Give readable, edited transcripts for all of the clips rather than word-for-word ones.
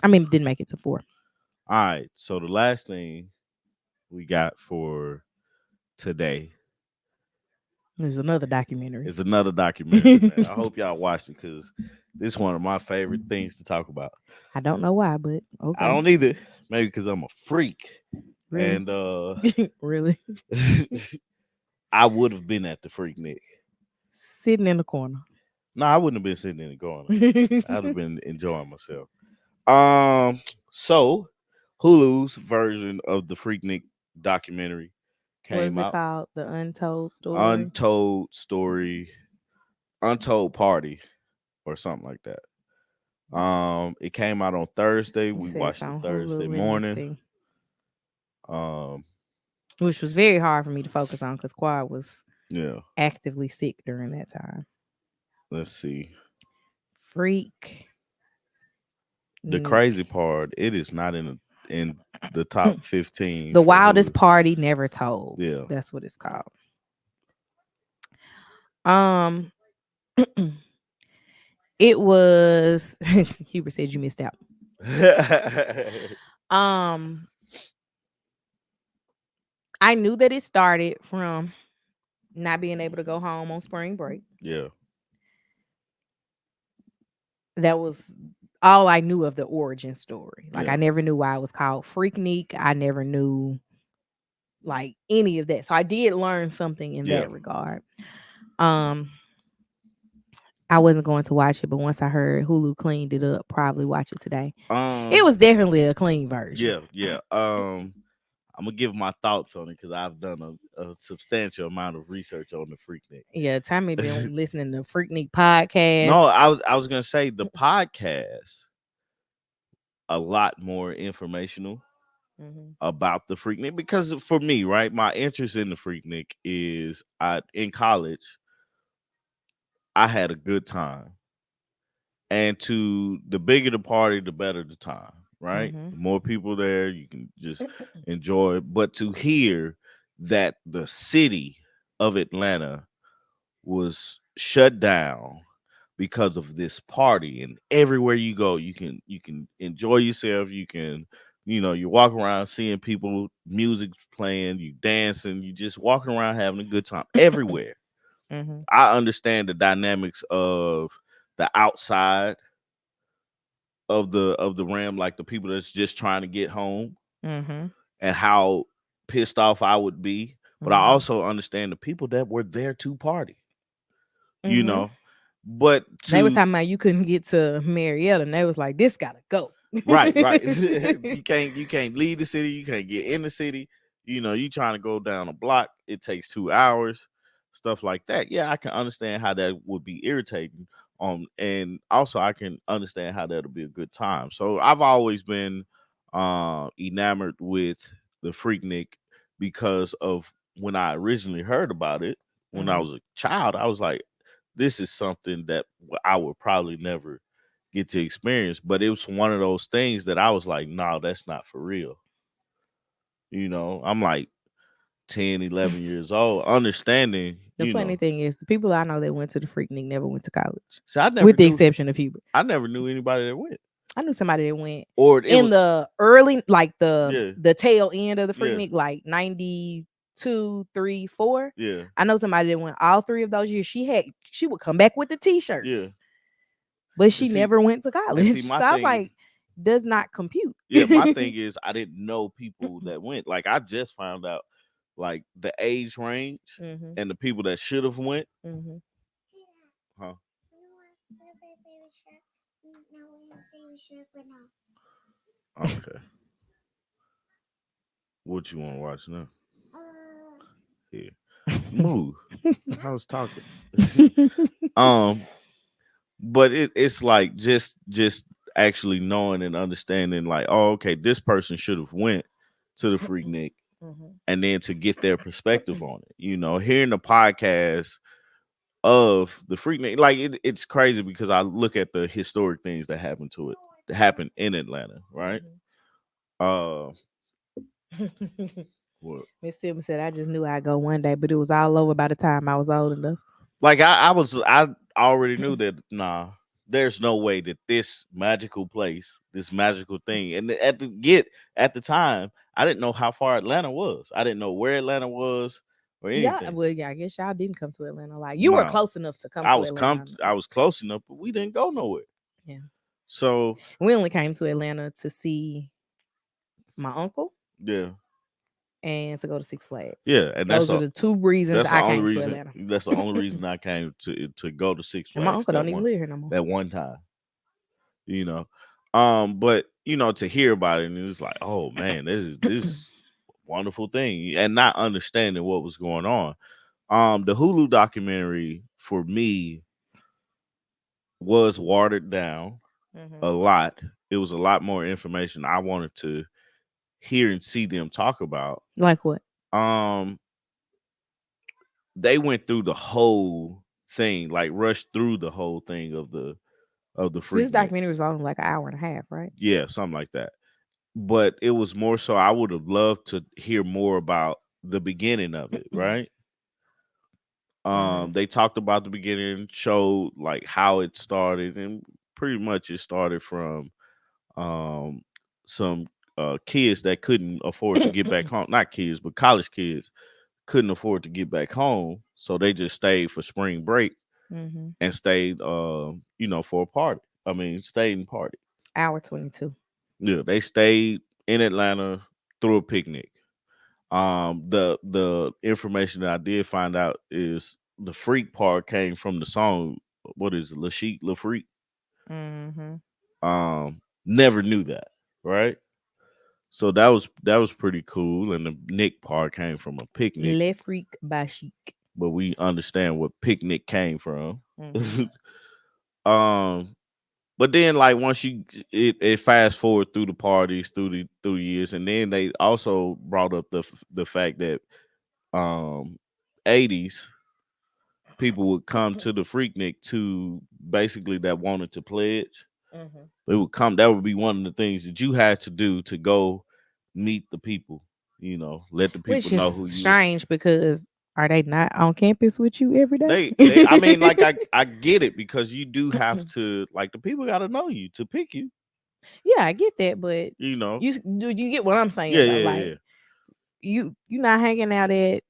I mean, didn't make it to 4. All right. So the last thing we got for today There's another documentary. is another documentary, man. I hope y'all watched it because this is one of my favorite things to talk about. I don't know why, but I okay. don't either. Maybe because I'm a freak. Really? And Really? I would have been at the Freaknik. Sitting in the corner. No, I wouldn't have been sitting in the corner. I'd have been enjoying myself. So Hulu's version of the Freaknik documentary What is came it out. called? The Untold Story. Untold Story, Untold Party, or something like that. It came out on Thursday. It We says watched it on Thursday Hulu. Let me morning. see. Um, Which was very hard for me to focus on because Quad was yeah. actively sick during that time. Let's see. Freak. The Nick. crazy part, it is not in the top 15 The for Wildest Hulu. Party Never Told. Yeah. That's what it's called. Um, it was. Hubert said you missed out. Um, I knew that it started from not being able to go home on spring break. Yeah. That was all I knew of the origin story. Like Yeah. I never knew why it was called Freaknik. I never knew like any of that. So I did learn something in Yeah. that regard. I wasn't going to watch it, but once I heard Hulu cleaned it up, probably watch it today. It was definitely a clean version. Yeah. I'm gonna give my thoughts on it because I've done a substantial amount of research on the Freaknik. Yeah, Tommy been listening to Freaknik podcast. No, I was gonna say the podcast a lot more informational about the Freaknik because for me, right, my interest in the Freaknik is in college I had a good time, and to the bigger the party, the better the time. Right, the more people there, you can just enjoy it. But to hear that the city of Atlanta was shut down because of this party, and everywhere you go you can enjoy yourself, you can, you walk around seeing people, music playing, you dancing, you just walking around having a good time everywhere. I understand the dynamics of the outside of the ram, like the people that's just trying to get home, and how pissed off I would be, but I also understand the people that were there to party, you know. But they was talking about you couldn't get to Marietta, and they was like, "This gotta go." right. you can't leave the city. You can't get in the city. You trying to go down a block. It takes 2 hours. Stuff like that. Yeah, I can understand how that would be irritating. And also I can understand how that'll be a good time. So I've always been enamored with the Freaknik because of when I originally heard about it when I was a child. I was like, this is something that I would probably never get to experience, but it was one of those things that I was like, no, that's not for real. I'm like 10, 11 years old, understanding. The funny thing is, the people I know that went to the Freaknik never went to college. So with the exception of Hubert. I never knew anybody that went. I knew somebody that went or in the early, like the tail end of the Freaknik, like 92, 3, 4. Yeah. I know somebody that went all 3 of those years. She would come back with the t-shirts. Yeah. But she never went to college. So I was like, does not compute. Yeah, my thing is I didn't know people that went. Like I just found out like the age range and the people that should have went. Huh? Okay. What you want to watch now? Here. Move. I was talking. But it's like just actually knowing and understanding, like, oh, okay, this person should have went to the Freaknik, and then to get their perspective on it. Hearing the podcast of the Freaknik, like it's crazy because I look at the historic things that happened in Atlanta, right? What? Miss Silver said, I just knew I'd go one day, but it was all over by the time I was old enough. Like I already knew that. Nah, there's no way that this magical place, this magical thing, and at the time, I didn't know how far Atlanta was. I didn't know where Atlanta was or anything. Well, yeah, I guess y'all didn't come to Atlanta. Like you were No, close enough to come to Atlanta. I was close enough, but we didn't go nowhere. Yeah. So we only came to Atlanta to see my uncle. Yeah. And to go to Six Flags. Yeah, and those are the two reasons I came to Atlanta. That's the only reason I came to go to Six Flags. And my uncle don't even live here no more. That one time, but to hear about it, and it's like, oh man, this is a wonderful thing, and not understanding what was going on. The Hulu documentary for me was watered down a lot. It was a lot more information I wanted to hear and see them talk about. Like what? They went through the whole thing, like rushed through the whole thing of the Freaknik. This documentary was only like an hour and a half, right? Yeah, something like that. But it was more so I would have loved to hear more about the beginning of it, right? They talked about the beginning, showed like how it started, and pretty much it started from some kids that couldn't afford to get back home. Not kids, but college kids couldn't afford to get back home, so they just stayed for spring break and stayed for a party. I mean, stayed and party. Hour 22. Yeah, they stayed in Atlanta through a picnic. The information that I did find out is the freak part came from the song. What is it, La Chic, La Freak? Never knew that, right? So that was pretty cool, and the Nick part came from a picnic. Le Freak by Chic. But we understand what picnic came from. But then like once it fast forward through the parties, through the years, and then they also brought up the fact that 80s people would come to the Freaknik to basically that wanted to pledge. They would come. That would be one of the things that you had to do to go meet the people. Let the people know who you. Which is strange because are they not on campus with you every day? They I mean, like I get it because you do have to, like, the people got to know you to pick you. Yeah, I get that, but you get what I'm saying? Yeah, like you not hanging out at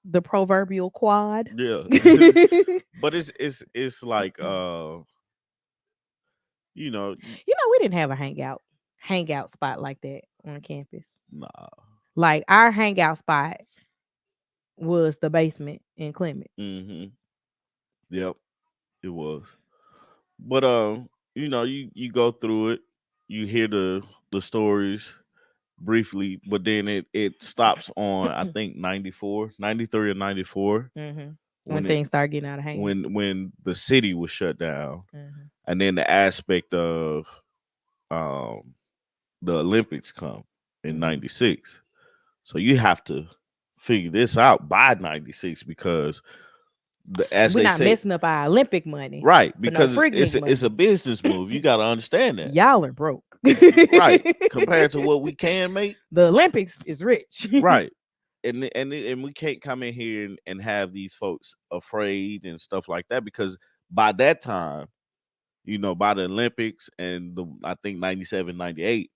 the proverbial quad. Yeah, but it's like we didn't have a hangout spot like that on campus. Nah, like our hangout spot was the basement in Clement. Yep, it was. But you go through it, you hear the stories briefly, but then it stops on I think 93 or 94 when things start getting out of hand. When the city was shut down, and then the aspect of the Olympics come in 96. So you have to figure this out by 96 because we're not messing up our Olympic money, right? Because it's a business move. You got to understand that y'all are broke, right? Compared to what we can make, the Olympics is rich, right? And we can't come in here and have these folks afraid and stuff like that because by that time, by the Olympics and I think 97, 98,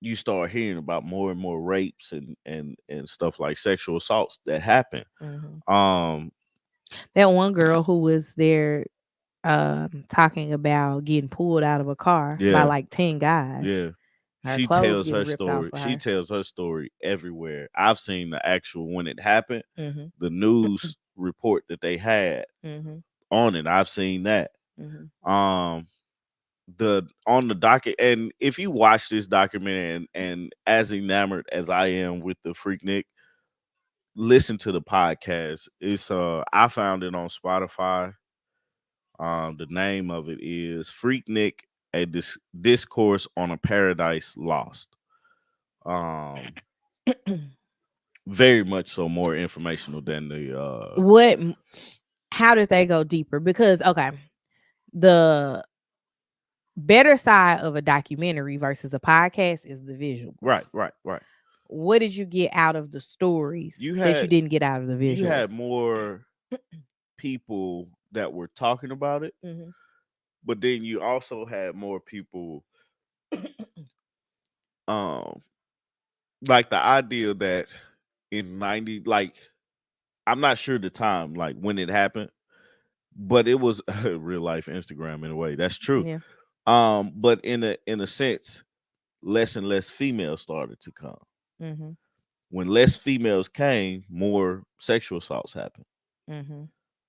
you start hearing about more and more rapes and stuff like sexual assaults that happen. That one girl who was there talking about getting pulled out of a car by like 10 guys. Yeah. She tells her story. She tells her story everywhere. I've seen the actual when it happened, the news report that they had on it. I've seen that. On the docket, and if you watch this documentary and as enamored as I am with the Freaknik, listen to the podcast. It's I found it on Spotify. The name of it is Freaknik, a discourse on a paradise lost. Very much so more informational than the how did they go deeper? Because the better side of a documentary versus a podcast is the visuals. Right. What did you get out of the stories that you didn't get out of the visuals? You had more people that were talking about it, but then you also had more people, um, like the idea that in 90, like I'm not sure the time, like when it happened, but it was a real life Instagram in a way. That's true. Yeah. But in a sense, less and less females started to come. When less females came, more sexual assaults happened.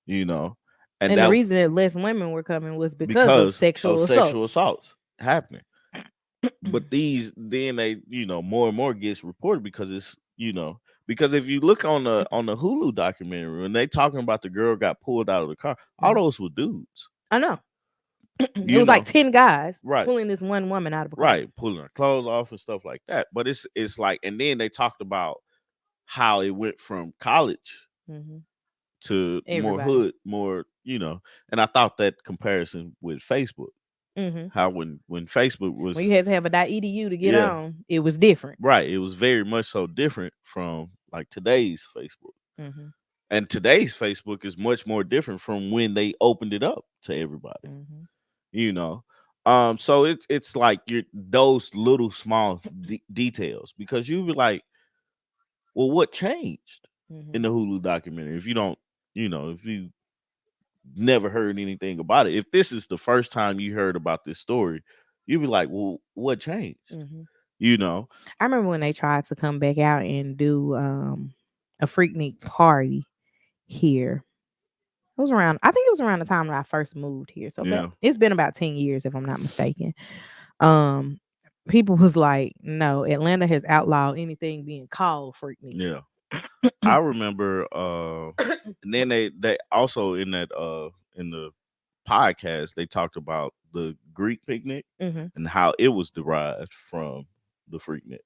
You know, and And the that reason that less women were coming was because of because of sexual sexual assaults. assaults happening. But these then they, more and more gets reported because it's, because if you look on the Hulu documentary, when they talking about the girl got pulled out of the car, all those were dudes. I know. It You was like know, 10 guys right, pulling this one woman out of a car. right, pulling her clothes off and stuff like that. But it's like, and then they talked about how it went from college to more Everybody. hood, more, and I thought that comparison with Facebook, how when Facebook was, When you had to have a .edu to get yeah, on, it was different. right, it was very much so different from like today's Facebook. And today's Facebook is much more different from when they opened it up to everybody. You know, so it's like those little small details, because you be like, well, what changed in the Hulu documentary if you don't, if you never heard anything about it? If this is the first time you heard about this story, you'd be like, well, what changed? You know, I remember when they tried to come back out and do a Freaknik party here. It was around, I think it was around the time that I first moved here. So yeah, it's been about 10 years, if I'm not mistaken. People was like, no, Atlanta has outlawed anything being called Freaknik. yeah. I remember, and then they also in the podcast they talked about the Greek picnic and how it was derived from the Freaknik,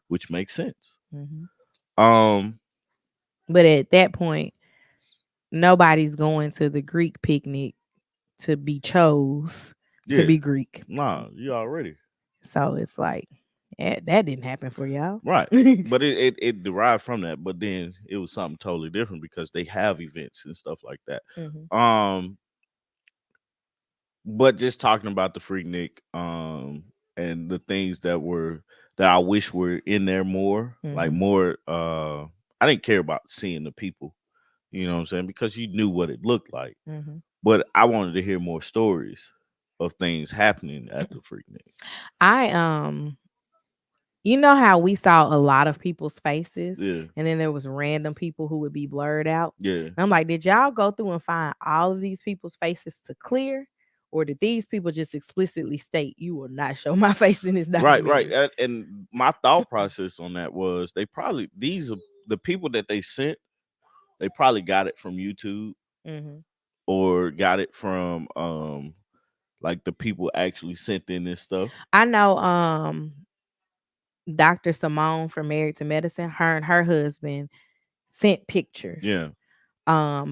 which makes sense. But at that point, nobody's going to the Greek picnic to be chose to be Greek. Nah, you already. So it's like, that didn't happen for y'all. Right. But it derived from that, but then it was something totally different because they have events and stuff like that. But just talking about the Freaknik, and the things that I wish were in there more, like more, I didn't care about seeing the people, you know what I'm saying? Because you knew what it looked like. But I wanted to hear more stories of things happening at the Freaknik. You know how we saw a lot of people's faces, Yeah. and then there was random people who would be blurred out. Yeah. And I'm like, did y'all go through and find all of these people's faces to clear, or did these people just explicitly state you will not show my face in this documentary? Right. And my thought process on that was these are the people that they sent. They probably got it from YouTube or got it from like the people actually sent in this stuff. I know Dr. Simone from Married to Medicine, her and her husband sent pictures. Yeah.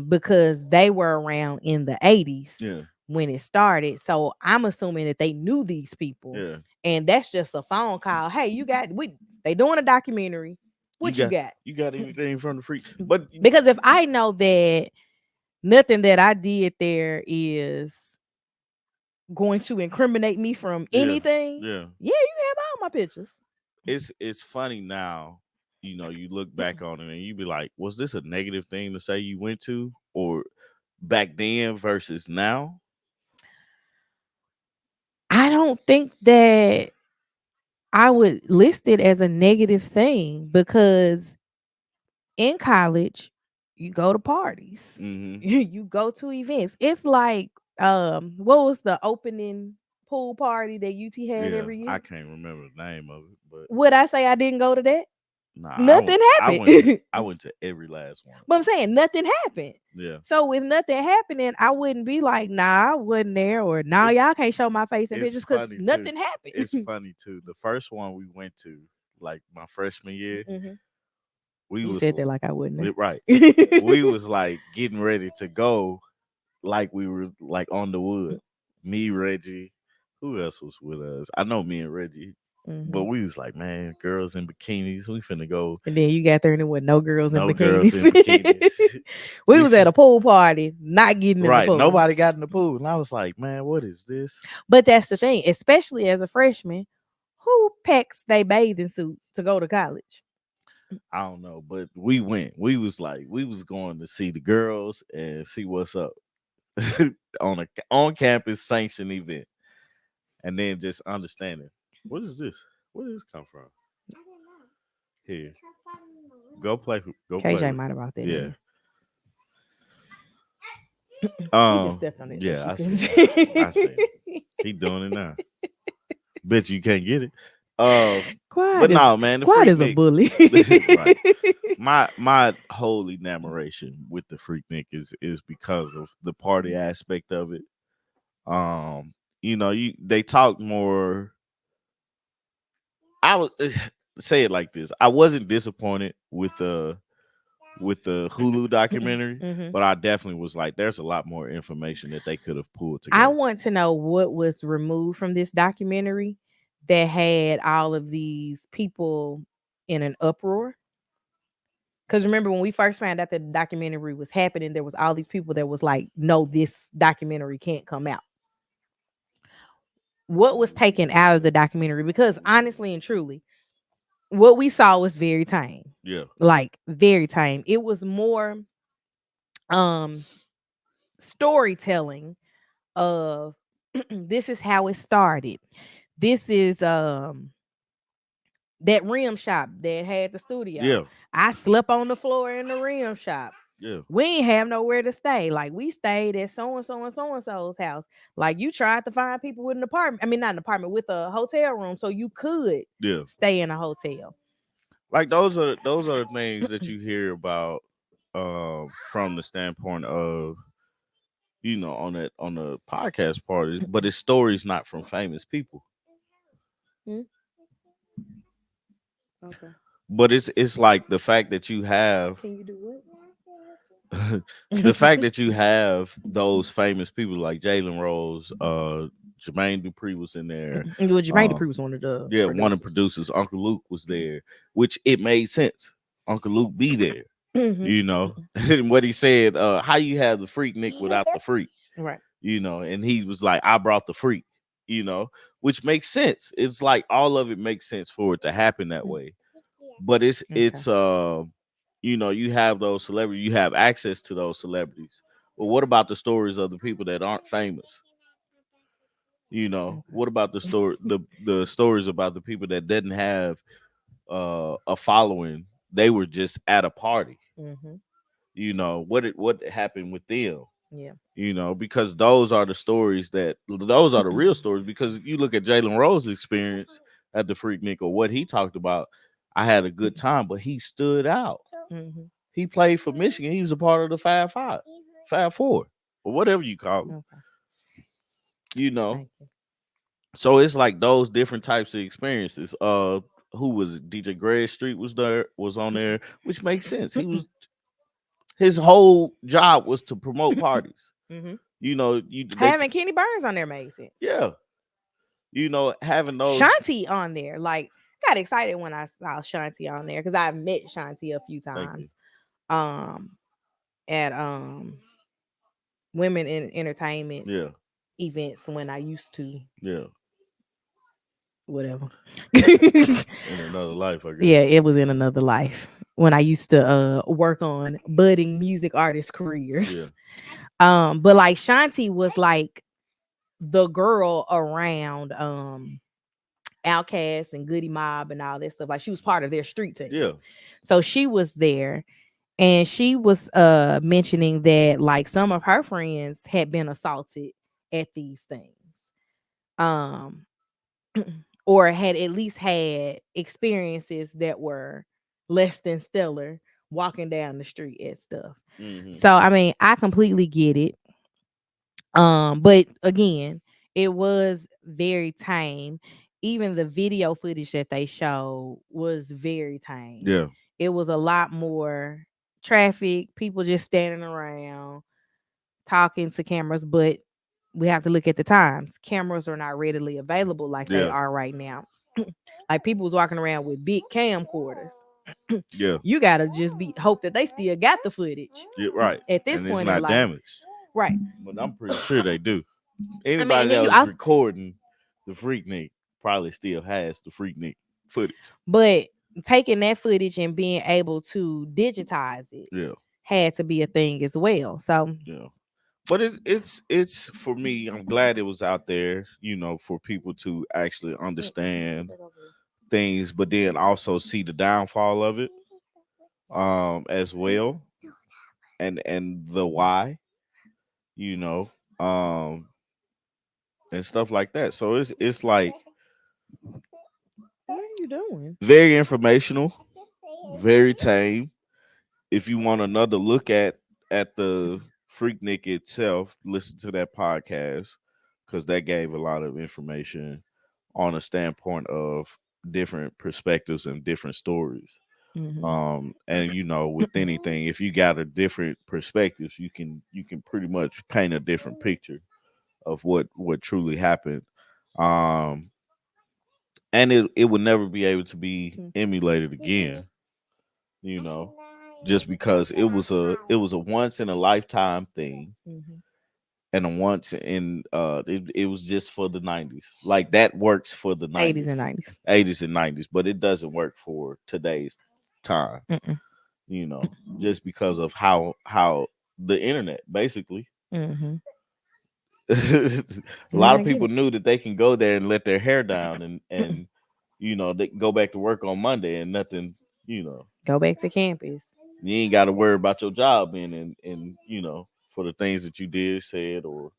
Because they were around in the 80s. Yeah. When it started. So I'm assuming that they knew these people. Yeah. And that's just a phone call. Hey, they doing a documentary. What you got? You got anything from the Freak? But because if I know that nothing that I did there is going to incriminate me from anything, you have all my pictures. It's funny now, you look back on it and you be like, was this a negative thing to say you went to, or back then versus now? I don't think that I would list it as a negative thing, because in college, you go to parties, you go to events. It's like, what was the opening pool party that UT had every year? I can't remember the name of it, but would I say I didn't go to that? Nah, nothing happened. I went to every last one. But I'm saying nothing happened. Yeah. So with nothing happening, I wouldn't be like, nah, I wasn't there, or nah, y'all can't show my face in pictures because nothing happened. It's funny too. The first one we went to, like my freshman year, you said that like I wouldn't there. Right. We was like getting ready to go, like we were like on the wood. Me, Reggie, who else was with us? I know me and Reggie. But we was like, man, girls in bikinis. We finna go. And then you got there and there was no girls in No girls bikinis. in bikinis. We was at a pool party, not getting in the Right. pool. Nobody got in the pool. And I was like, man, what is this? But that's the thing, especially as a freshman, who packs their bathing suit to go to college? I don't know. But we went. We was like, we was going to see the girls and see what's up on a on campus sanctioned event. And then just understanding, what is this? Where did this come from? Here. Go play. Go play. KJ might have brought that Yeah. in. He just stepped on it. Yeah, So I she see. couldn't- I see. He doing it now. Bet you can't get it. Quiet But is, no, man, the Quiet is a Freaknik, bully. right. My whole enamoration with the Freaknik is because of the party aspect of it. They talk more. I would say it like this. I wasn't disappointed with the Hulu documentary, Mhm. but I definitely was like, there's a lot more information that they could have pulled I together. want to know what was removed from this documentary that had all of these people in an uproar. Because remember when we first found out that the documentary was happening, there was all these people that was like, no, this documentary can't come out. What was taken out of the documentary? Because honestly and truly, what we saw was very tame. Yeah. Like very tame. It was more storytelling of this is how it started. This is that rim shop that had the studio. Yeah. I slept on the floor in the rim shop. Yeah. We ain't have nowhere to stay. Like we stayed at so and so and so and so's house. Like you tried to find people with an apartment. I mean, not an apartment, with a hotel room, so you could stay in a hotel. Like those are the things that you hear about from the standpoint of on the podcast part, but it's stories not from famous people. Okay. But it's like the fact that you have Can you do what? the fact that you have those famous people like Jalen Rose, Jermaine Dupri was in there. Well, Jermaine Dupri was one of the one of the producers. Uncle Luke was there, which it made sense. Uncle Luke be there. And what he said, how you have the Freaknik without the freak, right? And he was like, I brought the freak, which makes sense. It's like all of it makes sense for it to happen that way. But it's you have those celebrities, you have access to those celebrities. Well, what about the stories of the people that aren't famous? What about the stories about the people that didn't have a following? They were just at a party. What happened with them? Yeah. Because those are the stories those are the real stories. Because you look at Jalen Rose's experience at the Freaknik, or what he talked about. I had a good time, but he stood out. He played for Michigan. He was a part of the Fab Four, or whatever you call it. Okay. So it's like those different types of experiences. Who was it? DJ Greg Street was on there, which makes sense. His whole job was to promote parties. Having Kenny Burns on there made sense. Yeah. Having those Shanti on there, like, got excited when I saw Shanti on there because I've met Shanti a few times. At women in entertainment events when I used to. Yeah. Whatever. In another life, I guess. Yeah, it was in another life when I used to work on budding music artist careers. Yeah. But like Shanti was like the girl around Outkast and Goody Mob and all that stuff. Like she was part of their street team. Yeah. So she was there. And she was mentioning that like some of her friends had been assaulted at these things. Or had at least had experiences that were less than stellar walking down the street at stuff. So I mean, I completely get it. But again, it was very tame. Even the video footage that they showed was very tame. Yeah. It was a lot more traffic, people just standing around talking to cameras, but we have to look at the times. Cameras are not readily available like they are right now. Like people was walking around with big camcorders. Yeah, You gotta just be hope that they still got the footage yeah, right. at this And it's point in not life. damaged, Right. but I'm pretty sure they do. I mean, Anybody and then that you was also, recording the Freaknik probably still has the Freaknik footage. but taking that footage and being able to digitize it Yeah, had to be a thing as well. So, yeah. But it's for me. I'm glad it was out there, for people to actually understand things, but then also see the downfall of it, as well, and the why, you know, um, and stuff like that. So it's like what are you doing? very informational, very tame. If you want another look at the Freaknik itself, listen to that podcast because that gave a lot of information on a standpoint of different perspectives and different stories. Mm-hmm. And with anything, if you got a different perspectives, you can pretty much paint a different picture of what truly happened. Um, and it would never be able to be emulated again, you know, just because it was a once in a lifetime thing, Mm-hmm. and a once in it was just for the 90s. Like that works for the 80s and 90s, 90s. 80s and 90s, but it doesn't work for today's time, Mm-mm. you know, just because of how the internet basically. Mm-hmm. A No, lot I of get people it. knew that they can go there and let their hair down, and they can go back to work on Monday and nothing, you know, Go back to campus. you ain't got to worry about your job being in for the things that you did, said, or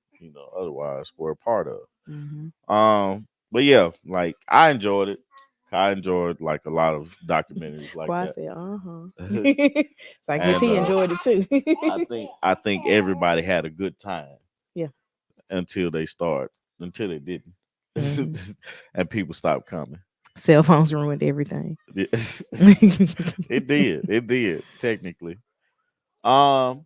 otherwise were a part of. Mm-hmm. But yeah, like I enjoyed it. I enjoyed like a lot of documentaries like Quad that. said, And so I guess he enjoyed it too. I think everybody had a good time Yeah. until until they didn't. Mm-hmm. And people stopped coming. Cell phones ruined everything. It did. It did, technically. Um,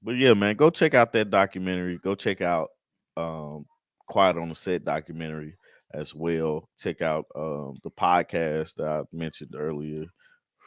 but yeah, man, go check out that documentary. Go check out Quiet on the Set documentary as well. Check out the podcast that I mentioned earlier.